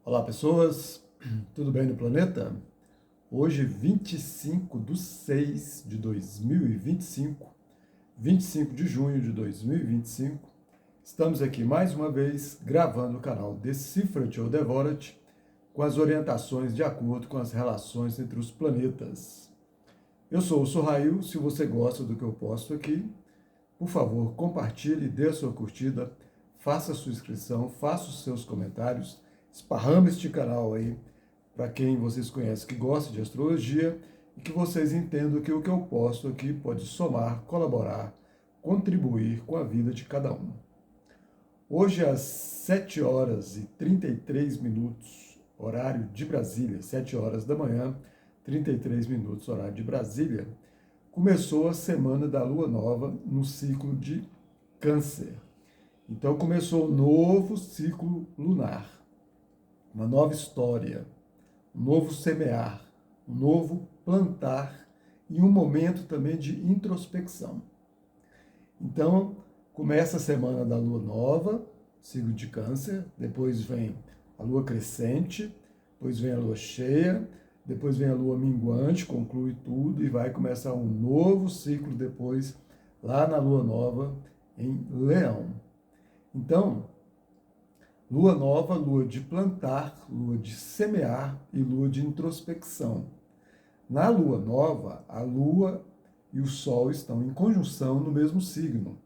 Olá, pessoas, tudo bem no planeta? Hoje, 25/6 de 2025, 25 de junho de 2025, estamos aqui mais uma vez gravando o canal Decifra-te ou Devora-te com as orientações de acordo com as relações entre os planetas. Eu sou o Sorrail, se você gosta do que eu posto aqui, por favor, compartilhe, dê a sua curtida, faça a sua inscrição, faça os seus comentários, esparrama este canal aí para quem vocês conhecem que gosta de astrologia e que vocês entendam que o que eu posto aqui pode somar, colaborar, contribuir com a vida de cada um. Hoje às 7 horas e 33 minutos, horário de Brasília, 7 horas da manhã, 33 minutos, horário de Brasília, começou a semana da Lua Nova no ciclo de Câncer. Então começou um novo ciclo lunar, uma nova história, um novo semear, um novo plantar e um momento também de introspecção. Então começa a semana da Lua Nova, ciclo de Câncer, depois vem a Lua crescente, depois vem a Lua cheia, depois vem a Lua minguante, conclui tudo e vai começar um novo ciclo depois, lá na Lua Nova, em Leão. Então, Lua Nova, Lua de plantar, Lua de semear e Lua de introspecção. Na Lua Nova, a Lua e o Sol estão em conjunção no mesmo signo.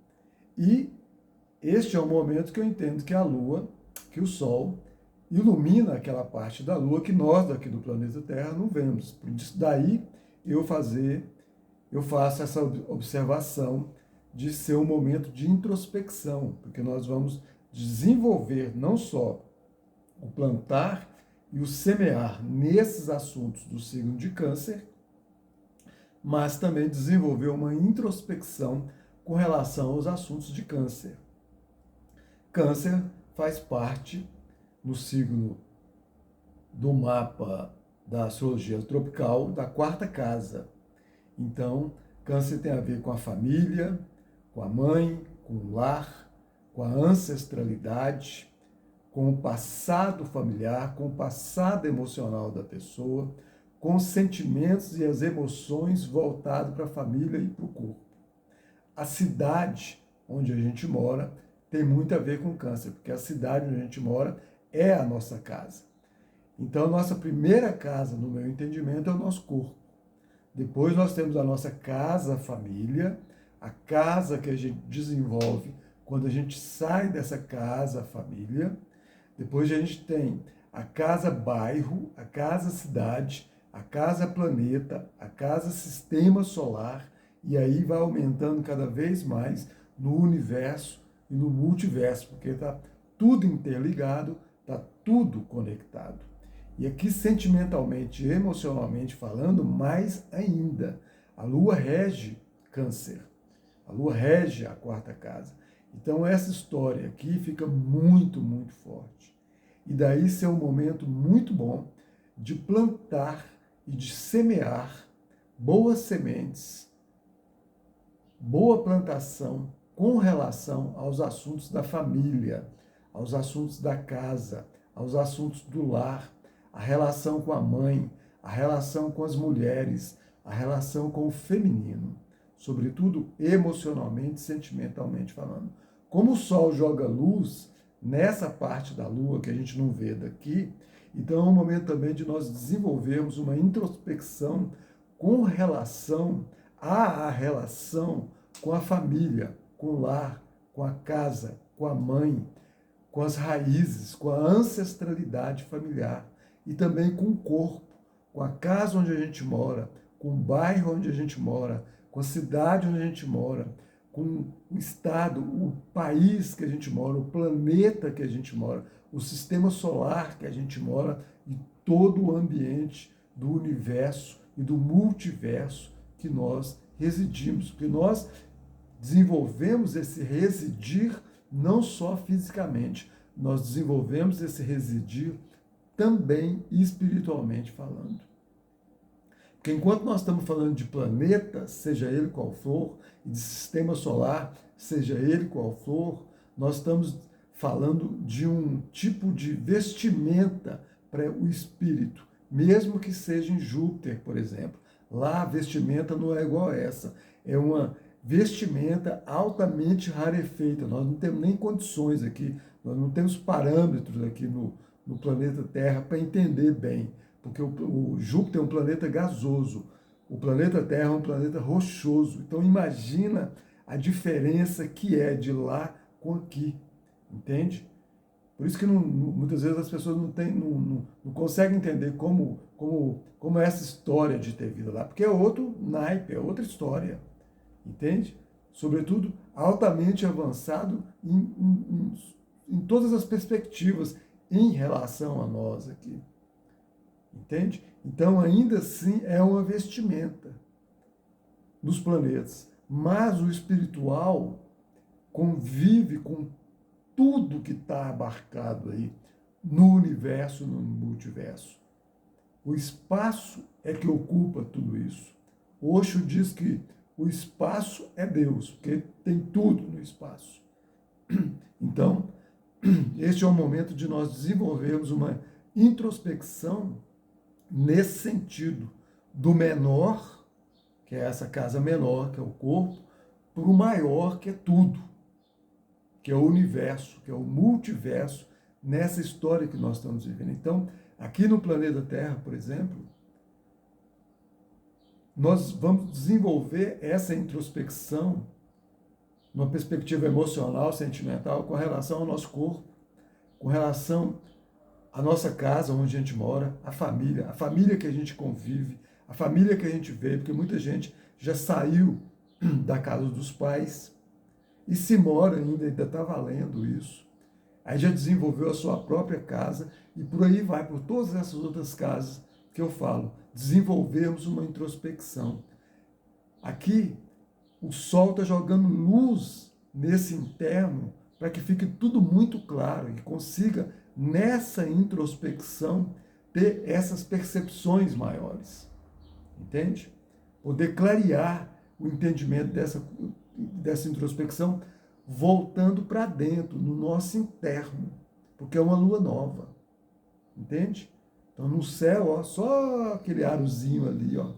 E este é o momento que eu entendo que a Lua, que o Sol, ilumina aquela parte da Lua que nós daqui do planeta Terra não vemos. Por isso daí eu faço essa observação de ser um momento de introspecção, porque nós vamos desenvolver não só o plantar e o semear nesses assuntos do signo de Câncer, mas também desenvolver uma introspecção com relação aos assuntos de Câncer. Câncer faz parte no signo do mapa da astrologia tropical da quarta casa. Então, Câncer tem a ver com a família, com a mãe, com o lar, com a ancestralidade, com o passado familiar, com o passado emocional da pessoa, com os sentimentos e as emoções voltados para a família e para o corpo. A cidade onde a gente mora tem muito a ver com Câncer, porque a cidade onde a gente mora é a nossa casa. Então, a nossa primeira casa, no meu entendimento, é o nosso corpo. Depois nós temos a nossa casa família, a casa que a gente desenvolve quando a gente sai dessa casa família. Depois a gente tem a casa bairro, a casa cidade, a casa planeta, a casa sistema solar, e aí vai aumentando cada vez mais no universo e no multiverso, porque está tudo interligado, está tudo conectado. E aqui, sentimentalmente, emocionalmente falando, mais ainda, a Lua rege Câncer, a Lua rege a quarta casa. Então, essa história aqui fica muito, muito forte. E daí ser um momento muito bom de plantar e de semear boas sementes, boa plantação com relação aos assuntos da família, aos assuntos da casa, aos assuntos do lar, a relação com a mãe, a relação com as mulheres, a relação com o feminino, sobretudo emocionalmente, sentimentalmente falando. Como o Sol joga luz nessa parte da Lua que a gente não vê daqui, então é um momento também de nós desenvolvermos uma introspecção com relação à relação com a família, com o lar, com a casa, com a mãe, com as raízes, com a ancestralidade familiar e também com o corpo, com a casa onde a gente mora, com o bairro onde a gente mora, com a cidade onde a gente mora, com o estado, o país que a gente mora, o planeta que a gente mora, o sistema solar que a gente mora e todo o ambiente do universo e do multiverso que nós residimos, porque nós desenvolvemos esse residir não só fisicamente, nós desenvolvemos esse residir também espiritualmente falando. Porque enquanto nós estamos falando de planeta, seja ele qual for, e de sistema solar, seja ele qual for, nós estamos falando de um tipo de vestimenta para o espírito, mesmo que seja em Júpiter, por exemplo. Lá a vestimenta não é igual a essa. É uma vestimenta altamente rarefeita. Nós não temos nem condições aqui, nós não temos parâmetros aqui no planeta Terra para entender bem. Porque o Júpiter é um planeta gasoso, o planeta Terra é um planeta rochoso. Então imagina a diferença que é de lá com aqui, entende? Por isso que muitas vezes as pessoas não conseguem entender como é essa história de ter vida lá, porque é outro naipe, é outra história, entende? Sobretudo altamente avançado em todas as perspectivas em relação a nós aqui, entende? Então ainda assim é uma vestimenta dos planetas, mas o espiritual convive com tudo que está abarcado aí no universo, no multiverso. O espaço é que ocupa tudo isso. Osho diz que o espaço é Deus, porque tem tudo no espaço. Então, este é o momento de nós desenvolvermos uma introspecção nesse sentido, do menor, que é essa casa menor, que é o corpo, para o maior, que é tudo, que é o universo, que é o multiverso, nessa história que nós estamos vivendo. Então, aqui no planeta Terra, por exemplo, nós vamos desenvolver essa introspecção numa perspectiva emocional, sentimental, com relação ao nosso corpo, com relação à nossa casa, onde a gente mora, a família que a gente convive, a família que a gente vê, porque muita gente já saiu da casa dos pais e se mora ainda está valendo isso. Aí já desenvolveu a sua própria casa e por aí vai, por todas essas outras casas que eu falo, desenvolvermos uma introspecção. Aqui, o Sol está jogando luz nesse interno para que fique tudo muito claro e consiga, nessa introspecção, ter essas percepções maiores. Entende? Poder clarear o entendimento dessa introspecção voltando para dentro, no nosso interno, porque é uma lua nova. Entende? Então no céu, ó, só aquele arozinho ali, ó,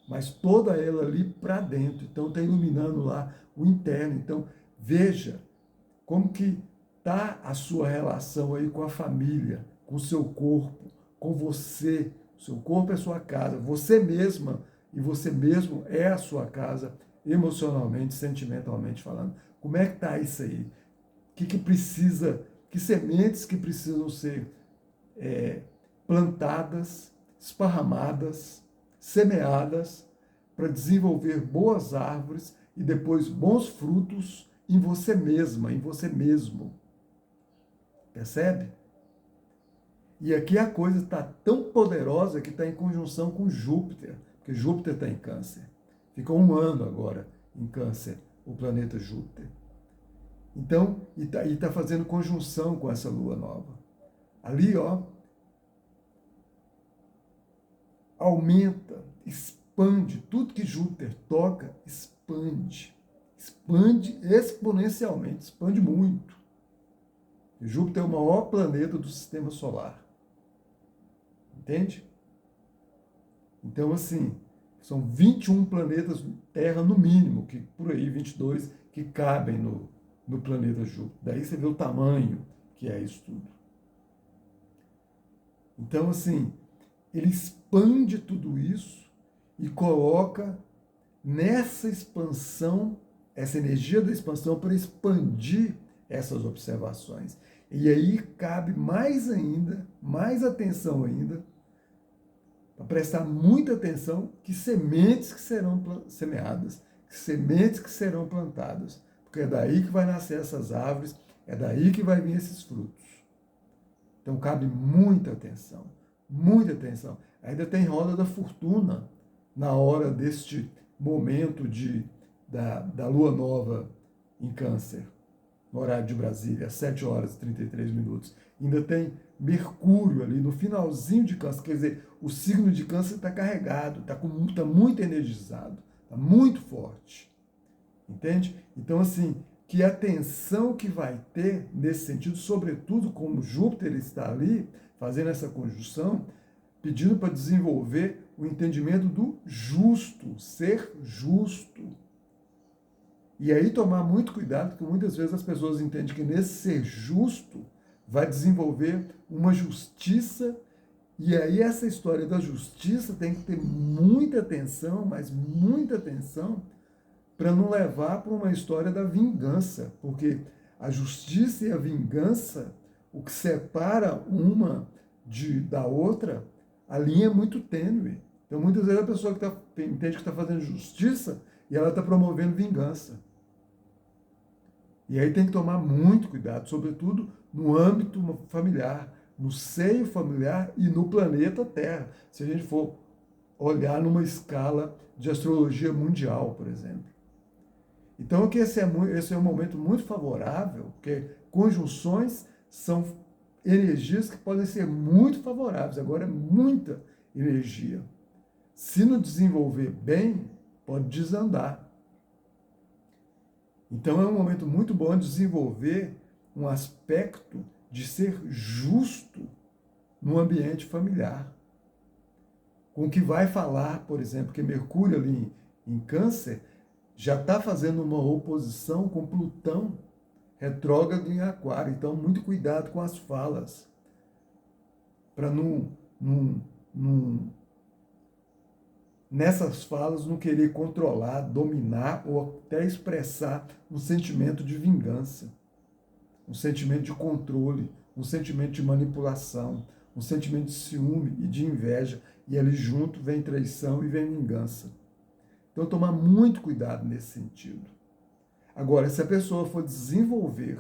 mas toda ela ali para dentro. Então está iluminando lá o interno. Então veja como que está a sua relação aí com a família, com o seu corpo, com você. O seu corpo é sua casa, você mesma e você mesmo é a sua casa, emocionalmente, sentimentalmente falando. Como é que está isso aí? O que precisa, que sementes que precisam ser plantadas, esparramadas, semeadas, para desenvolver boas árvores e depois bons frutos em você mesma, em você mesmo. Percebe? E aqui a coisa está tão poderosa que está em conjunção com Júpiter, porque Júpiter está em Câncer. Ficou 1 ano agora em Câncer, o planeta Júpiter. Então, e tá fazendo conjunção com essa lua nova. Ali, ó, aumenta, expande, tudo que Júpiter toca, expande. Expande exponencialmente, expande muito. E Júpiter é o maior planeta do sistema solar. Entende? Então, assim, são 21 planetas Terra no mínimo, que por aí 22 que cabem no planeta Júpiter. Daí você vê o tamanho que é isso tudo. Então, assim, ele expande tudo isso e coloca nessa expansão, essa energia da expansão para expandir essas observações. E aí cabe mais ainda, mais atenção ainda, para prestar muita atenção que sementes que serão semeadas, que sementes que serão plantadas, porque é daí que vai nascer essas árvores, é daí que vai vir esses frutos. Então cabe muita atenção, muita atenção. Ainda tem roda da fortuna na hora deste momento da lua nova em Câncer, no horário de Brasília, às 7 horas e 33 minutos. Ainda tem Mercúrio ali no finalzinho de Câncer, quer dizer, o signo de Câncer está carregado, está muito energizado, está muito forte. Entende? Então, assim, que a tensão que vai ter nesse sentido, sobretudo como Júpiter está ali, fazendo essa conjunção, pedindo para desenvolver o entendimento do justo, ser justo. E aí tomar muito cuidado, porque muitas vezes as pessoas entendem que nesse ser justo vai desenvolver uma justiça, e aí essa história da justiça tem que ter muita atenção, mas muita atenção, para não levar para uma história da vingança, porque a justiça e a vingança, o que separa uma da outra, a linha é muito tênue. Então, muitas vezes a pessoa entende que está fazendo justiça e ela está promovendo vingança. E aí tem que tomar muito cuidado, sobretudo no âmbito familiar, no seio familiar e no planeta Terra. Se a gente for olhar numa escala de astrologia mundial, por exemplo. Então, que esse é um momento muito favorável, porque conjunções são energias que podem ser muito favoráveis. Agora, é muita energia. Se não desenvolver bem, pode desandar. Então, é um momento muito bom de desenvolver um aspecto de ser justo no ambiente familiar. Com o que vai falar, por exemplo, que Mercúrio ali em Câncer já está fazendo uma oposição com Plutão retrógrado em Aquário. Então, muito cuidado com as falas, para nessas falas não querer controlar, dominar ou até expressar um sentimento de vingança, um sentimento de controle, um sentimento de manipulação, um sentimento de ciúme e de inveja. E ali junto vem traição e vem vingança. Então, tomar muito cuidado nesse sentido. Agora, se a pessoa for desenvolver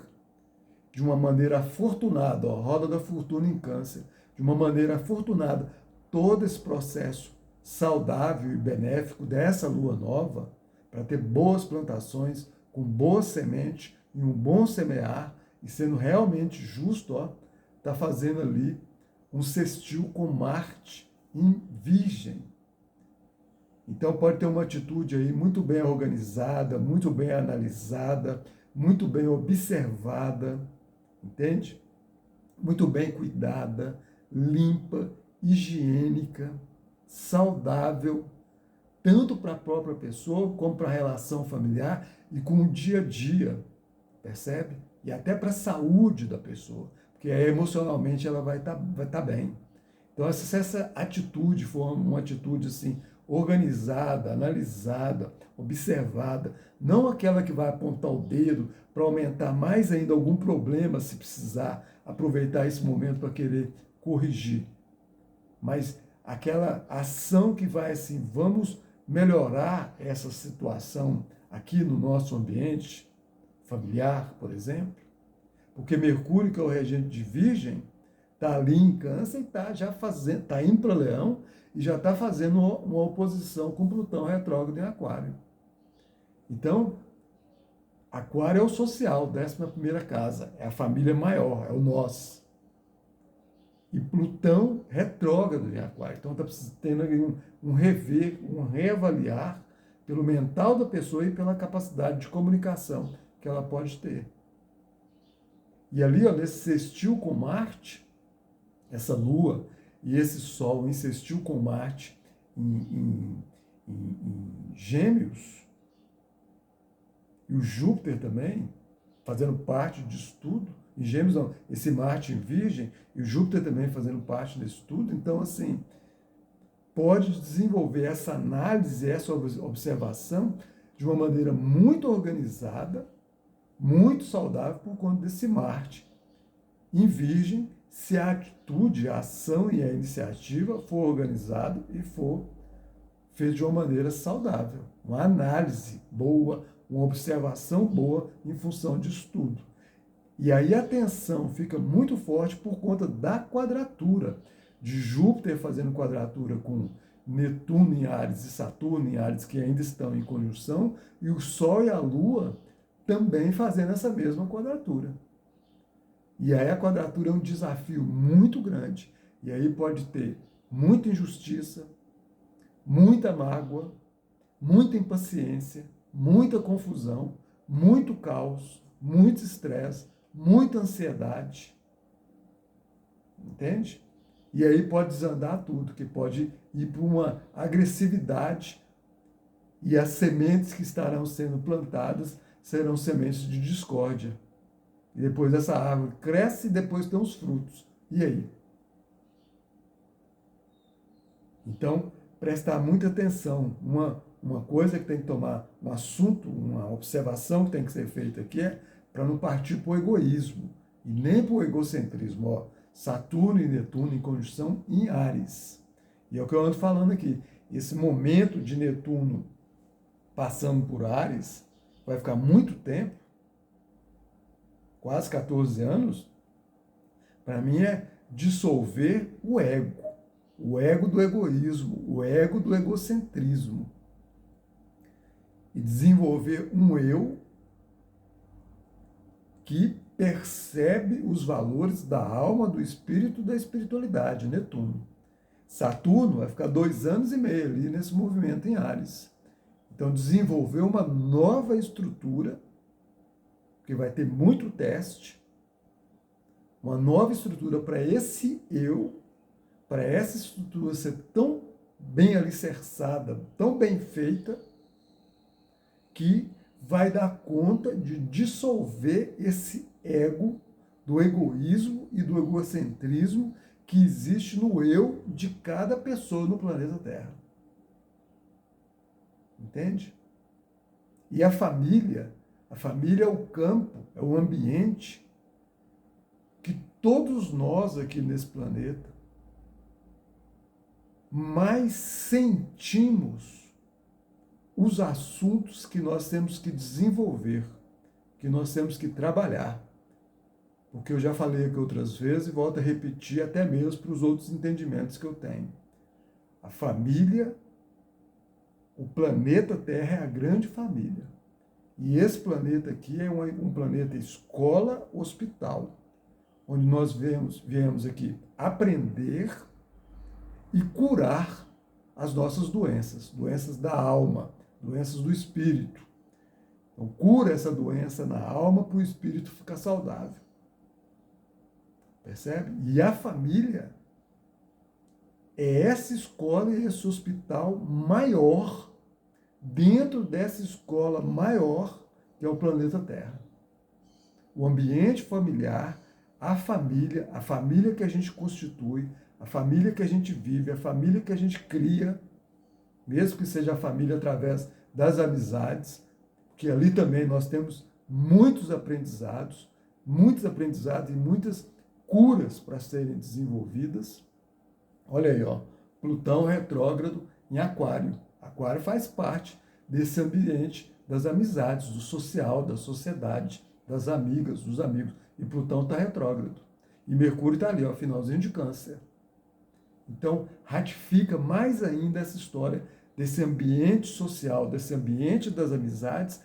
de uma maneira afortunada, a roda da fortuna em Câncer, de uma maneira afortunada, todo esse processo saudável e benéfico dessa lua nova, para ter boas plantações, com boas sementes, e um bom semear, e sendo realmente justo, está fazendo ali um sextil com Marte em Virgem. Então pode ter uma atitude aí muito bem organizada, muito bem analisada, muito bem observada, entende? Muito bem cuidada, limpa, higiênica, saudável, tanto para a própria pessoa, como para a relação familiar e com o dia a dia, percebe? E até para a saúde da pessoa, porque aí, emocionalmente ela vai tá bem. Então, se essa atitude for uma atitude assim, organizada, analisada, observada, não aquela que vai apontar o dedo para aumentar mais ainda algum problema, se precisar aproveitar esse momento para querer corrigir, mas aquela ação que vai assim, vamos melhorar essa situação aqui no nosso ambiente familiar, por exemplo, porque Mercúrio, que é o regente de Virgem, está ali em Câncer e está já fazendo, está indo para Leão e já está fazendo uma oposição com Plutão retrógrado em Aquário. Então, Aquário é o social, 11ª casa, é a família maior, é o nós. E Plutão retrógrado em Aquário. Então, está tendo um rever, um reavaliar pelo mental da pessoa e pela capacidade de comunicação que ela pode ter. E ali, nesse sextil com Marte, essa Lua e esse Sol em sextil com Marte em Gêmeos, e o Júpiter também, fazendo parte disso tudo, em Gêmeos não, esse Marte em Virgem, e o Júpiter também fazendo parte disso tudo, então assim, pode desenvolver essa análise, essa observação de uma maneira muito organizada, muito saudável por conta desse Marte em Virgem, se a atitude, a ação e a iniciativa for organizada e for feita de uma maneira saudável, uma análise boa, uma observação boa em função disso tudo. E aí a tensão fica muito forte por conta da quadratura, de Júpiter fazendo quadratura com Netuno em Áries e Saturno em Áries, que ainda estão em conjunção, e o Sol e a Lua também fazendo essa mesma quadratura. E aí a quadratura é um desafio muito grande. E aí pode ter muita injustiça, muita mágoa, muita impaciência, muita confusão, muito caos, muito estresse, muita ansiedade. Entende? E aí pode desandar tudo, que pode ir para uma agressividade e as sementes que estarão sendo plantadas serão sementes de discórdia. E depois essa árvore cresce e depois tem os frutos. E aí? Então, prestar muita atenção. Uma coisa que tem que tomar, um assunto, uma observação que tem que ser feita aqui é para não partir para o egoísmo e nem para o egocentrismo. Ó, Saturno e Netuno em conjunção em Áries. E é o que eu ando falando aqui. Esse momento de Netuno passando por Áries vai ficar muito tempo, quase 14 anos, para mim é dissolver o ego do egoísmo, o ego do egocentrismo e desenvolver um eu que percebe os valores da alma, do espírito, da espiritualidade, Netuno. Saturno vai ficar 2 anos e meio ali nesse movimento em Áries. Então, desenvolver uma nova estrutura, que vai ter muito teste, uma nova estrutura para esse eu, para essa estrutura ser tão bem alicerçada, tão bem feita, que vai dar conta de dissolver esse ego do egoísmo e do egocentrismo que existe no eu de cada pessoa no planeta Terra. Entende? E a família é o campo, é o ambiente que todos nós aqui nesse planeta mais sentimos os assuntos que nós temos que desenvolver, que nós temos que trabalhar. Porque eu já falei aqui outras vezes e volto a repetir até mesmo para os outros entendimentos que eu tenho. A família, o planeta Terra é a grande família. E esse planeta aqui é um planeta escola-hospital, onde nós viemos aqui aprender e curar as nossas doenças, doenças da alma, doenças do espírito. Então, cura essa doença na alma para o espírito ficar saudável. Percebe? E a família é essa escola e esse hospital maior dentro dessa escola maior que é o planeta Terra. O ambiente familiar, a família que a gente constitui, a família que a gente vive, a família que a gente cria, mesmo que seja a família através das amizades, que ali também nós temos muitos aprendizados e muitas curas para serem desenvolvidas. Olha aí, ó, Plutão retrógrado em Aquário. Aquário faz parte desse ambiente das amizades, do social, da sociedade, das amigas, dos amigos. E Plutão está retrógrado. E Mercúrio está ali, ó, finalzinho de Câncer. Então, ratifica mais ainda essa história desse ambiente social, desse ambiente das amizades,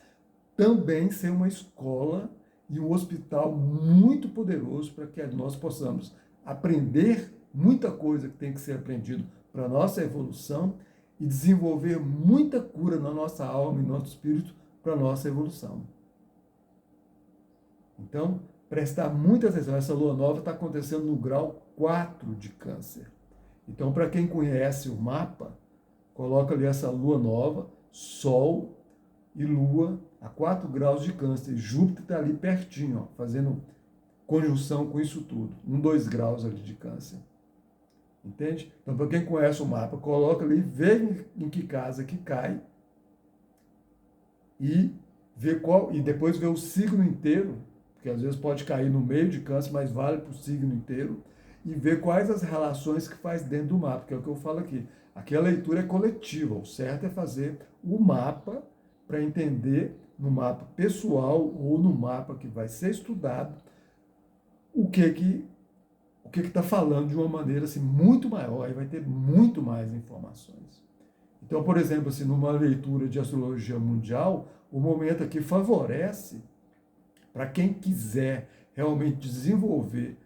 também ser uma escola e um hospital muito poderoso para que nós possamos aprender muita coisa que tem que ser aprendido para a nossa evolução e desenvolver muita cura na nossa alma e no nosso espírito para a nossa evolução. Então, prestar muita atenção. Essa lua nova está acontecendo no grau 4 de Câncer. Então, para quem conhece o mapa, coloca ali essa lua nova, Sol e Lua a 4 graus de Câncer. Júpiter está ali pertinho, ó, fazendo conjunção com isso tudo. 2 graus ali de Câncer. Entende? Então, para quem conhece o mapa, coloca ali, vê em que casa que cai e vê qual, e depois vê o signo inteiro, porque às vezes pode cair no meio de Câncer, mas vale para o signo inteiro, e ver quais as relações que faz dentro do mapa, que é o que eu falo aqui. Aqui a leitura é coletiva, o certo é fazer o mapa para entender no mapa pessoal ou no mapa que vai ser estudado o que está falando de uma maneira assim, muito maior, aí vai ter muito mais informações. Então, por exemplo, assim, numa leitura de astrologia mundial, o momento aqui favorece para quem quiser realmente desenvolver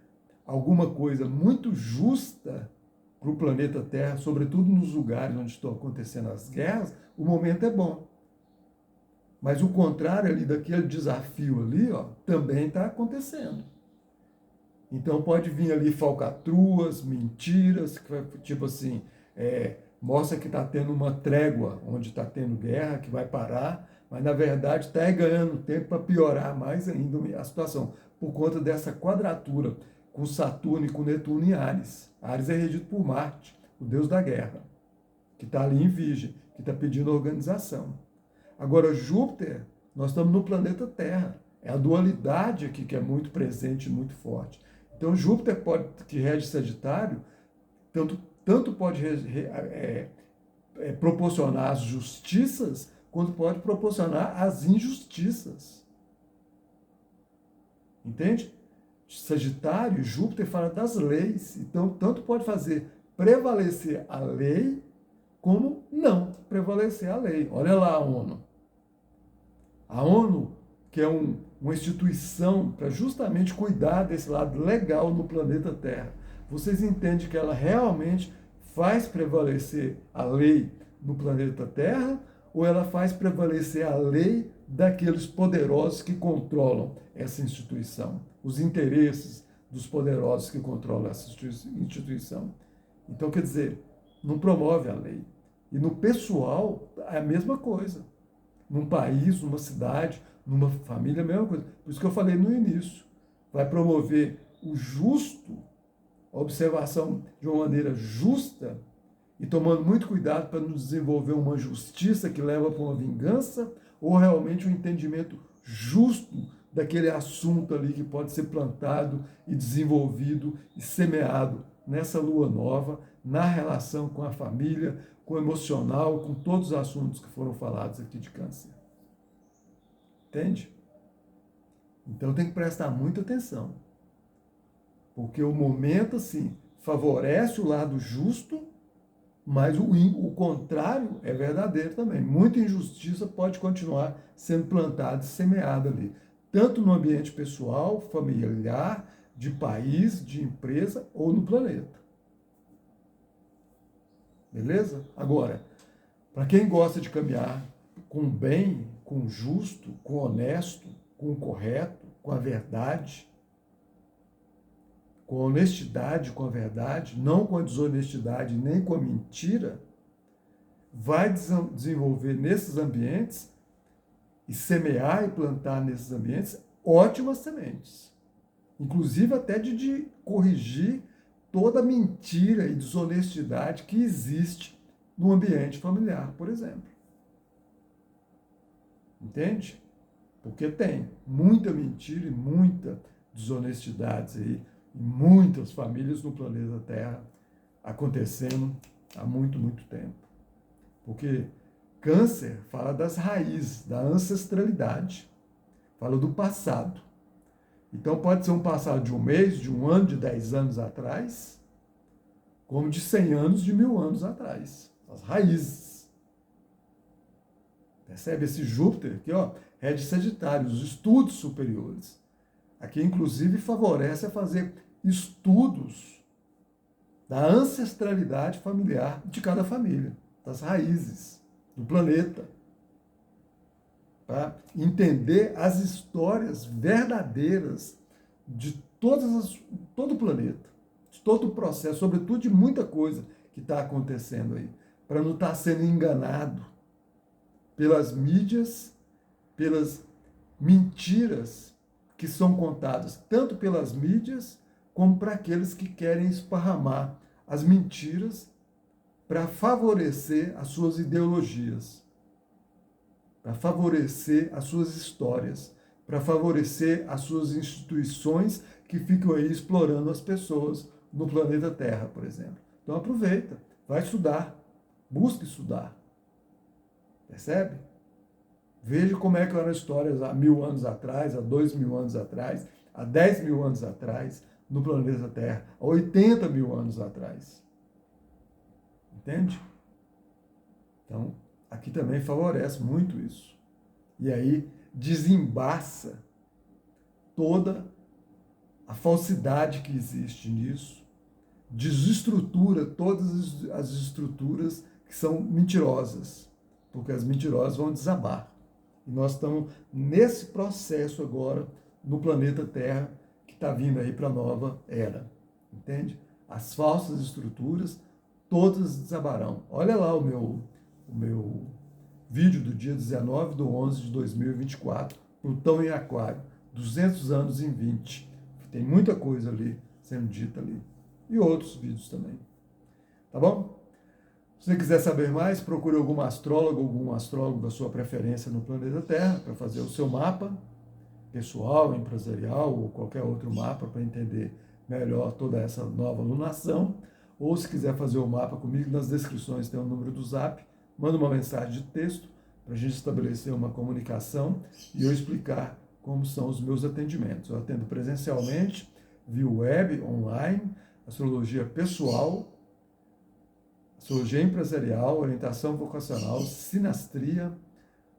alguma coisa muito justa para o planeta Terra, sobretudo nos lugares onde estão acontecendo as guerras, o momento é bom. Mas o contrário ali daquele desafio ali, ó, também está acontecendo. Então pode vir ali falcatruas, mentiras, tipo assim, mostra que está tendo uma trégua, onde está tendo guerra, que vai parar, mas na verdade está ganhando tempo para piorar mais ainda a situação, por conta dessa quadratura com Saturno e com Netuno em Áries. Áries é regido por Marte, o deus da guerra, que está ali em Virgem, que está pedindo organização. Agora, Júpiter, nós estamos no planeta Terra. É a dualidade aqui que é muito presente e muito forte. Então, Júpiter, que rege Sagitário, tanto pode proporcionar as justiças, quanto pode proporcionar as injustiças. Entende? Sagitário, Júpiter fala das leis. Então, tanto pode fazer prevalecer a lei, como não prevalecer a lei. Olha lá a ONU. A ONU, que é uma instituição para justamente cuidar desse lado legal no planeta Terra. Vocês entendem que ela realmente faz prevalecer a lei no planeta Terra, ou ela faz prevalecer a lei daqueles poderosos que controlam essa instituição, os interesses dos poderosos que controlam essa instituição? Então, quer dizer, não promove a lei. E no pessoal, é a mesma coisa. Num país, numa cidade, numa família, é a mesma coisa. Por isso que eu falei no início. Vai promover o justo, a observação de uma maneira justa, e tomando muito cuidado para não desenvolver uma justiça que leva para uma vingança, ou realmente um entendimento justo daquele assunto ali que pode ser plantado e desenvolvido e semeado nessa lua nova, na relação com a família, com o emocional, com todos os assuntos que foram falados aqui de Câncer. Entende? Então tem que prestar muita atenção. Porque o momento, assim, favorece o lado justo, mas o contrário é verdadeiro também. Muita injustiça pode continuar sendo plantada e semeada ali. Tanto no ambiente pessoal, familiar, de país, de empresa ou no planeta. Beleza? Agora, para quem gosta de caminhar com o bem, com o justo, com o honesto, com o correto, com a verdade, com a honestidade, com a verdade, não com a desonestidade nem com a mentira, vai desenvolver nesses ambientes e semear e plantar nesses ambientes ótimas sementes. Inclusive até de corrigir toda a mentira e desonestidade que existe no ambiente familiar, por exemplo. Entende? Porque tem muita mentira e muita desonestidade aí, e muitas famílias no planeta Terra acontecendo há muito, muito tempo. Porque Câncer fala das raízes, da ancestralidade, fala do passado. Então pode ser um passado de um mês, de um ano, de 10 anos atrás, como de 100 anos, de 1000 anos atrás. As raízes. Percebe esse Júpiter aqui, ó, rege Sagitário, os estudos superiores. Aqui, inclusive, favorece a fazer estudos da ancestralidade familiar de cada família, das raízes do planeta, para entender as histórias verdadeiras de todo o planeta, de todo o processo, sobretudo de muita coisa que está acontecendo aí, para não estar sendo enganado pelas mídias, pelas mentiras que são contadas tanto pelas mídias como para aqueles que querem esparramar as mentiras para favorecer as suas ideologias, para favorecer as suas histórias, para favorecer as suas instituições que ficam aí explorando as pessoas no planeta Terra, por exemplo. Então aproveita, vai estudar, busque estudar. Percebe? Veja como é que eram as histórias há 1000 anos atrás, há 2000 anos atrás, há 10.000 anos atrás, no planeta Terra, há 80.000 anos atrás. Entende? Então, aqui também favorece muito isso. E aí desembaça toda a falsidade que existe nisso, desestrutura todas as estruturas que são mentirosas, porque as mentirosas vão desabar. E nós estamos nesse processo agora no planeta Terra que está vindo aí para a nova era. Entende? As falsas estruturas todas desabarão. Olha lá o meu vídeo do dia 19/11/2024, Plutão em Aquário, 200 anos em 20. Tem muita coisa ali sendo dita ali. E outros vídeos também. Tá bom? Se você quiser saber mais, procure algum astrólogo da sua preferência no planeta Terra para fazer o seu mapa pessoal, empresarial ou qualquer outro mapa para entender melhor toda essa nova lunação. Ou se quiser fazer o mapa comigo, nas descrições tem o número do Zap, manda uma mensagem de texto para a gente estabelecer uma comunicação e eu explicar como são os meus atendimentos. Eu atendo presencialmente, via web, online, astrologia pessoal, astrologia empresarial, orientação vocacional, sinastria,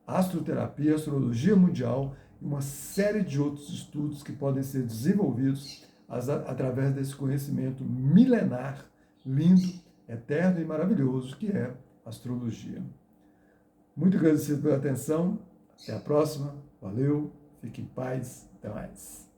astroterapia, astrologia mundial e uma série de outros estudos que podem ser desenvolvidos através desse conhecimento milenar, lindo, eterno e maravilhoso que é a astrologia. Muito agradecido pela atenção. Até a próxima. Valeu. Fique em paz. Até mais.